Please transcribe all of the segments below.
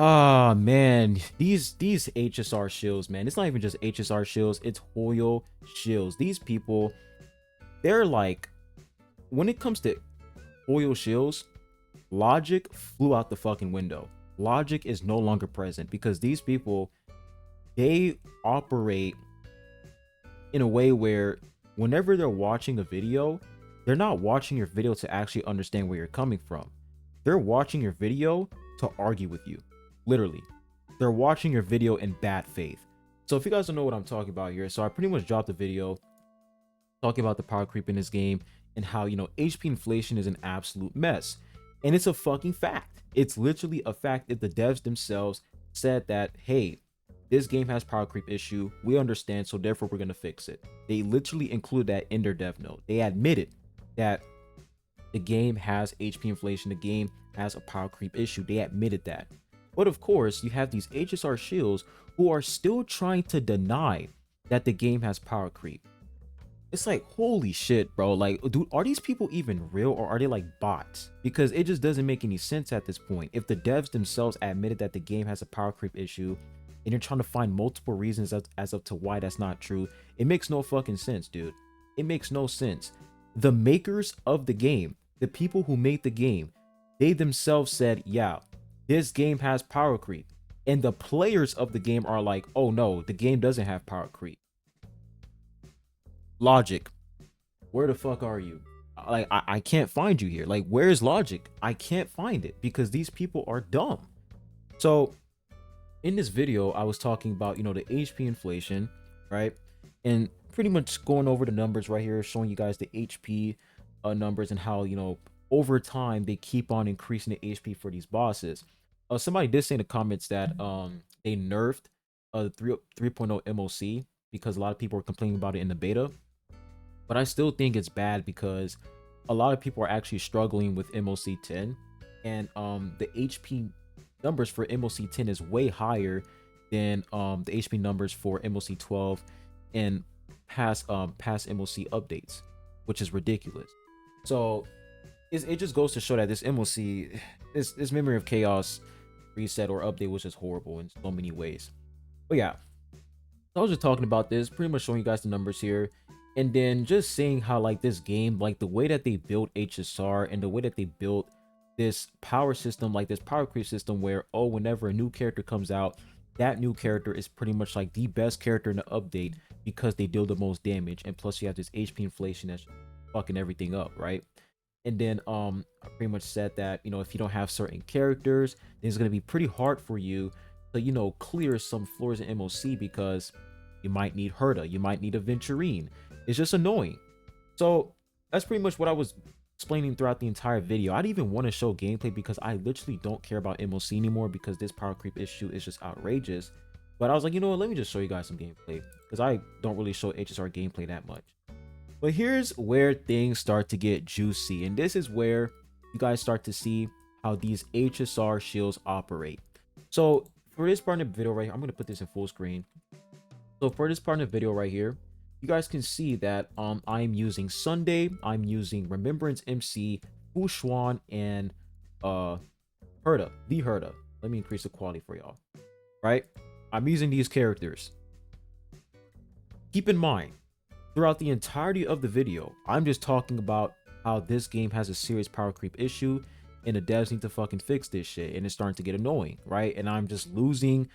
Ah man, these HSR shills, man. It's not even just HSR shills, it's Hoyo shills. These people, they're like, when it comes to Hoyo shills, logic flew out the fucking window. Logic is no longer present because these people, they operate in a way where whenever they're watching a video, they're not watching your video to actually understand where you're coming from. They're watching your video to argue with you. Literally. They're watching your video in bad faith. So if you guys don't know what I'm talking about here, so I pretty much dropped a video talking about the power creep in this game and how, HP inflation is an absolute mess. And it's a fucking fact. It's literally a fact that the devs themselves said that, hey, this game has power creep issue. We understand, so therefore we're gonna fix it. They literally include that in their dev note. They admitted that the game has HP inflation, the game has a power creep issue. They admitted that. But of course, you have these HSR shields who are still trying to deny that the game has power creep. It's like, holy shit, bro. Like, dude, are these people even real or are they like bots? Because it just doesn't make any sense at this point. If the devs themselves admitted that the game has a power creep issue and you're trying to find multiple reasons as of to why that's not true, it makes no fucking sense, dude. It makes no sense. The makers of the game, the people who made the game, they themselves said, yeah, this game has power creep. And the players of the game are like, oh no, the game doesn't have power creep. Logic, where the fuck are you? Like, I can't find you here. Like, where's logic? I can't find it because these people are dumb. So in this video, I was talking about, the HP inflation, right? And pretty much going over the numbers right here, showing you guys the HP numbers and how, over time they keep on increasing the HP for these bosses. Somebody did say in the comments that they nerfed 3.0 MOC because a lot of people were complaining about it in the beta. But I still think it's bad because a lot of people are actually struggling with MOC 10, and the HP numbers for MOC 10 is way higher than the HP numbers for MOC 12 and past MOC updates, which is ridiculous. So it just goes to show that this MOC, this Memory of Chaos reset or update was just horrible in so many ways. But yeah, I was just talking about this, pretty much showing you guys the numbers here, and then just saying how like this game, like the way that they built HSR and the way that they built this power system, like this power creep system where, oh, whenever a new character comes out, that new character is pretty much like the best character in the update because they deal the most damage, and plus you have this HP inflation that's fucking everything up, right? And then I pretty much said that, if you don't have certain characters, then it's going to be pretty hard for you to, clear some floors in MOC because you might need Herta, you might need a Venturine. It's just annoying. So that's pretty much what I was explaining throughout the entire video. I didn't even want to show gameplay because I literally don't care about MOC anymore because this power creep issue is just outrageous. But I was like, you know what, let me just show you guys some gameplay because I don't really show HSR gameplay that much. But here's where things start to get juicy, and this is where you guys start to see how these HSR shields operate. So for this part of the video right here, I'm going to put this in full screen. So for this part of the video right here, you guys can see that I'm using Sunday, I'm using Remembrance MC, Fushuan, and Herta, the Herta. Let me increase the quality for y'all. Right? I'm using these characters. Keep in mind, throughout the entirety of the video, I'm just talking about how this game has a serious power creep issue and the devs need to fucking fix this shit, and it's starting to get annoying, right? And I'm just losing,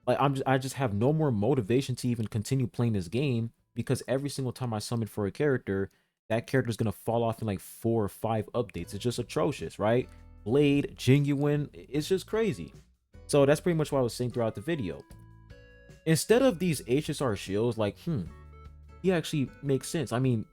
like, I just have no more motivation to even continue playing this game because every single time I summon for a character, that character is gonna fall off in like 4 or 5 updates. It's just atrocious, right? Blade, Genuine, it's just crazy. So that's pretty much what I was saying throughout the video. Instead of these HSR shields, like, he actually makes sense. I mean,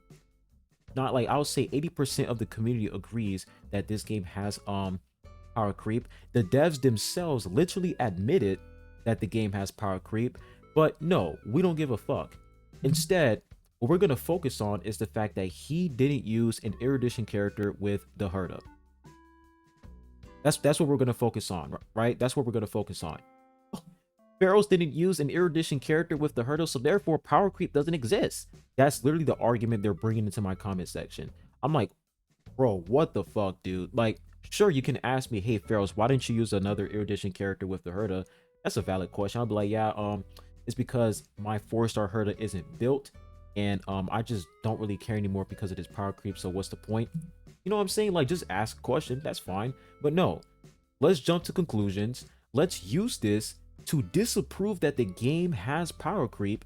not like, I would say 80% of the community agrees that this game has power creep. The devs themselves literally admitted that the game has power creep, but no, we don't give a fuck. Instead, what we're going to focus on is the fact that he didn't use an erudition character with the Herta. That's what we're going to focus on, right? That's what we're going to focus on. Faros didn't use an erudition character with the Herta, so therefore power creep doesn't exist. That's literally the argument they're bringing into my comment section. I'm like, bro, what the fuck, dude? Like, Sure, you can ask me, hey, Faros, why didn't you use another erudition character with the Herda? That's a valid question. I'll be like, yeah, it's because my 4-star Herda isn't built, and I just don't really care anymore because of this power creep. So what's the point? You know what I'm saying? Like, just ask a question. That's fine. But no, let's jump to conclusions. Let's use this to disapprove that the game has power creep.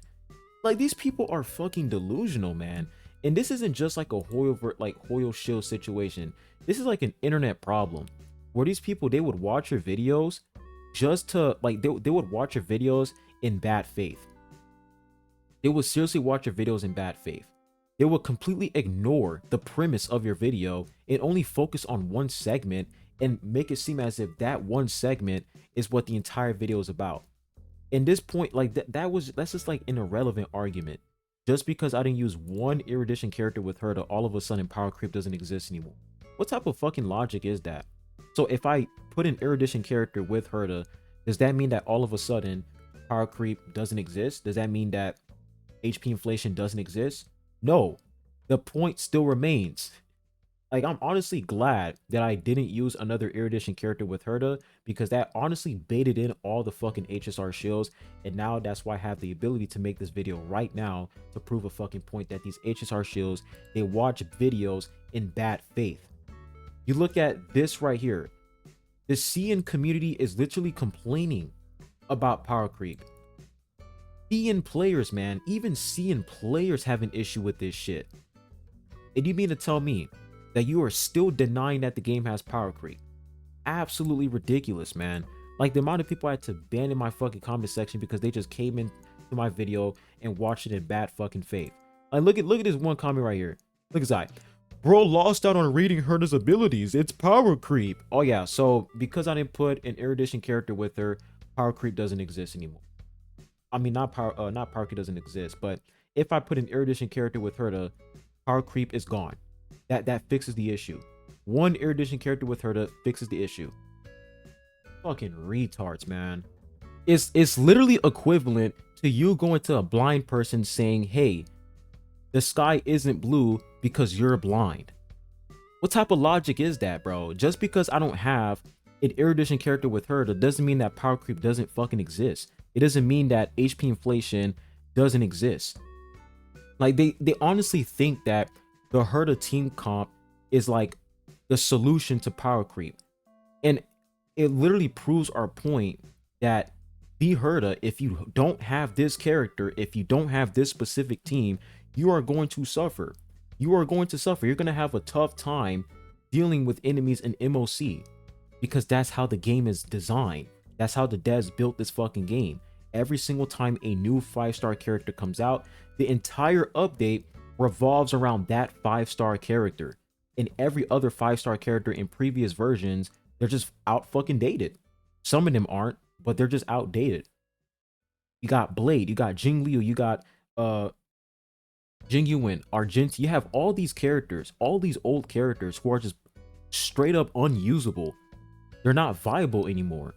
Like, these people are fucking delusional, man. And this isn't just like a Hoyle Shield situation. This is like an internet problem where these people, they would watch your videos just to like they would watch your videos in bad faith. They would seriously watch your videos in bad faith. They would completely ignore the premise of your video and only focus on one segment and make it seem as if that one segment is what the entire video is about. In this point, like that's just like an irrelevant argument. Just because I didn't use one erudition character with her, to all of a sudden power creep doesn't exist anymore. What type of fucking logic is that? So if I put an erudition character with Herda, does that mean that all of a sudden power creep doesn't exist? Does that mean that HP inflation doesn't exist? No, the point still remains. Like, I'm honestly glad that I didn't use another erudition character with Herda, because that honestly baited in all the fucking HSR shields, and now that's why I have the ability to make this video right now to prove a fucking point that these HSR shields, they watch videos in bad faith. You look at this right here. The CN community is literally complaining about power creep. CN players, man, even CN players have an issue with this shit. And you mean to tell me that you are still denying that the game has power creep? Absolutely ridiculous, man. Like, the amount of people I had to ban in my fucking comment section because they just came into my video and watched it in bad fucking faith. Like, look at this one comment right here. Look at that. Bro lost out on reading Herda's abilities. It's power creep. Oh yeah, so because I didn't put an erudition character with her, power creep doesn't exist anymore. I mean, not power creep doesn't exist, but if I put an erudition character with Herda, power creep is gone. That fixes the issue. One erudition character with Herda fixes the issue. Fucking retards, man. It's literally equivalent to you going to a blind person saying, hey, the sky isn't blue because you're blind. What type of logic is that, bro? Just because I don't have an erudition character with Herda doesn't mean that power creep doesn't fucking exist. It doesn't mean that HP inflation doesn't exist. Like, they honestly think that the Herda team comp is like the solution to power creep. And it literally proves our point that the Herda, if you don't have this character, if you don't have this specific team, you are going to suffer. You are going to suffer. You're going to have a tough time dealing with enemies in MOC, because that's how the game is designed. That's how the devs built this fucking game. Every single time a new 5-star character comes out, the entire update revolves around that 5-star character. And every other 5-star character in previous versions, they're just out fucking dated. Some of them aren't, but they're just outdated. You got Blade, you got Jing Liu, you got Jing Yuan, Argent. You have all these characters, all these old characters who are just straight up unusable. They're not viable anymore.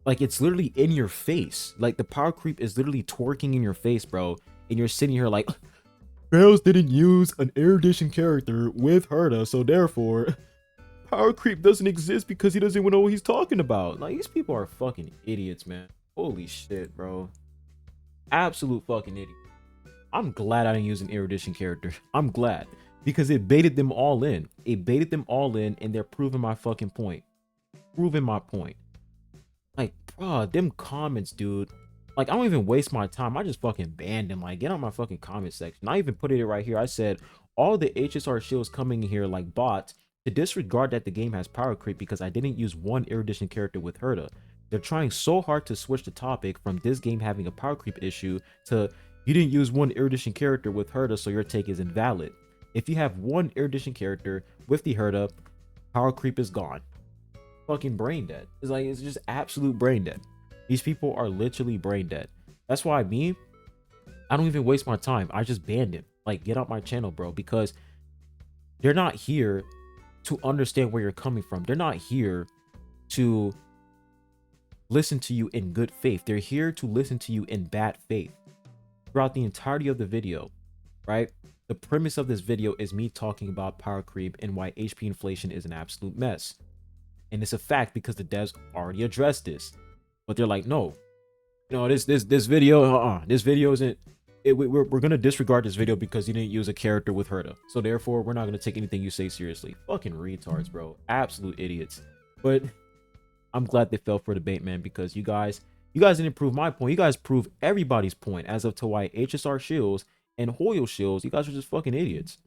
Like, it's literally in your face. Like, the power creep is literally twerking in your face, bro. And you're sitting here like, Faros didn't use an erudition character with Herda, so therefore power creep doesn't exist because he doesn't even know what he's talking about. Like, these people are fucking idiots, man. Holy shit, bro. Absolute fucking idiot. I'm glad I didn't use an erudition character. I'm glad, because it baited them all in. It baited them all in, and they're proving my fucking point. Proving my point. Like, bro, them comments, dude. Like, I don't even waste my time. I just fucking banned them. Like, get on my fucking comment section. I even put it right here. I said, all the HSR shields coming in here like bots to disregard that the game has power creep because I didn't use one erudition character with Herda. They're trying so hard to switch the topic from this game having a power creep issue to you didn't use one erudition character with Herda, so your take is invalid. If you have one erudition character with the Herda, power creep is gone. Fucking brain dead. It's like, it's just absolute brain dead. These people are literally brain dead. That's why I don't even waste my time. I just banned him. Like, get out my channel, bro, because they're not here to understand where you're coming from. They're not here to listen to you in good faith. They're here to listen to you in bad faith. Throughout the entirety of the video, right? The premise of this video is me talking about power creep and why HP inflation is an absolute mess. And it's a fact because the devs already addressed this. But they're like, no, this video, this video isn't. We're gonna disregard this video because you didn't use a character with Herta. So therefore, we're not gonna take anything you say seriously. Fucking retards, bro. Absolute idiots. But I'm glad they fell for the bait, man, because you guys didn't prove my point. You guys proved everybody's point as of to why HSR shields and Hoyle shields. You guys are just fucking idiots.